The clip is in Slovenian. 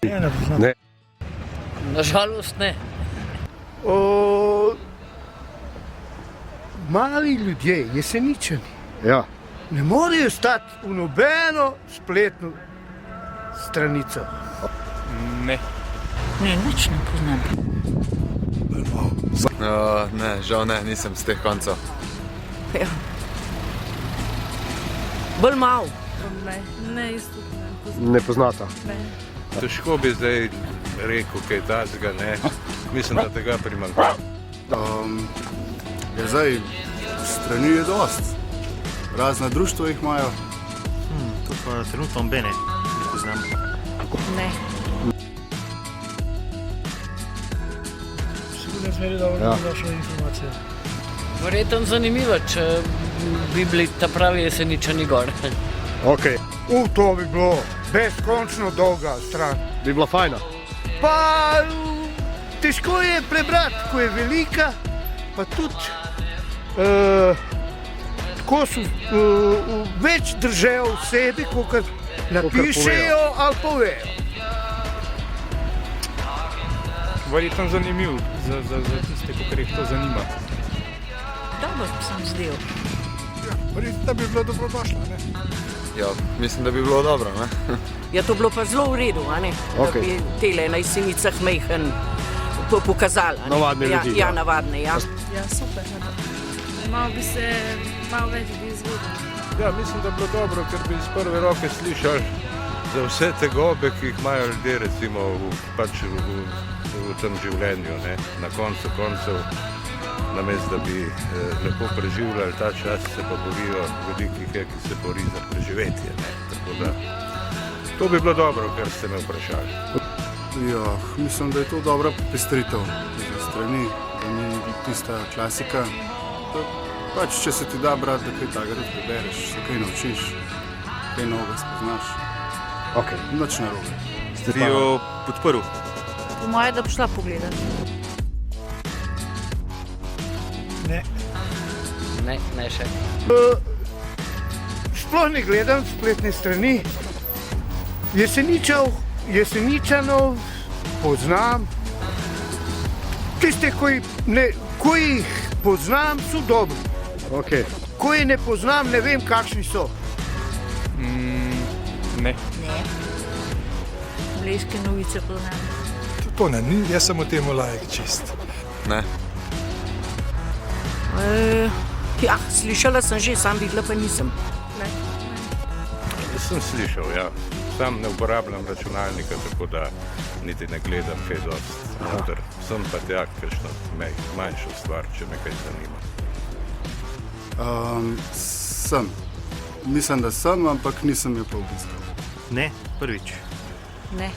Ne poznam. Ne. Nažalost ne. Mali ljudje, Jeseničani, Ja. ne morejo stati v nobeno spletno stranico. Ne. Ne, nič ne poznam. Ne, žal ne, nisem z teh koncev. Ja. Bolj malo. Ne, isto ne poznam. Ne poznata. Težko bi zdaj rekel kaj takega, ne. Mislim, da tega primanjkuje. Zdaj, strani je dost. Razna društva jih imajo. To pa trenutno ne poznam. Ne. Sigurno smo imeli dobro našo informacijo. Verjetno zanimivo, če bi bili ta pravi Jeseničani gor. Ok. To bi bilo beskončno dolga stran. Bi bila fajna. Pa težko je prebrati, ko je velika, pa tudi tako so več držav v sebi, kot napišejo ali povejo. Verjetno zanimiv za tiste, ki jih to zanima. Dobro sem zdel. Verjetno, da bi bilo dobrodošla, ne? Ja, mislim, da bi bilo dobro, ne? Ja, to bilo pa zelo v redu, a ne? Ok. Da bi tele na Jesenicah majhen pokazali. a ne? Navadne ljudi, Ja, ja. navadne, ja. Ja, super. Malo več bi izvedel. Ja, mislim, da bi bilo dobro, ker bi iz prve roke slišali za vse te gobe, ki jih imajo ljudje recimo v tem življenju, ne. Na koncu koncev, namesto da bi lepo preživljali ta čas, se pa borijo ljudi, ki se bori za preživetje, ne. Tako da, to bi bilo dobro, kar ste me vprašali. Ja, mislim, da je to dobra popestritev za strani, da ni tista klasika. Pač, če se ti da brati, da kaj takega tudi prebereš, se kaj naučiš, kaj novega spoznaš. Ok. Nič narobe. Bi jo podprl. Po moje, da bi šla pogledat. Ne še. Sploh ne gledam spletne strani. Jeseničanov poznam. Tiste, ko jih poznam, so dobri. Ok. Ko jih ne poznam, ne vem, kakšni so. Ne. Ne. Bleške novice poznam. To ne, jaz sem v tem lajk čist. Ne? Ja, slišala sem že, sam videla pa nisem. Sem slišal, ja. Sam ne uporabljam računalnika, tako da niti ne gledam kaj dosti noter. Sem pa tja, kakšno manjšo stvar, če me kaj zanima. Sem. Mislim, da sem, ampak nisem jo pa obiskal. Ne, prvič. Ne.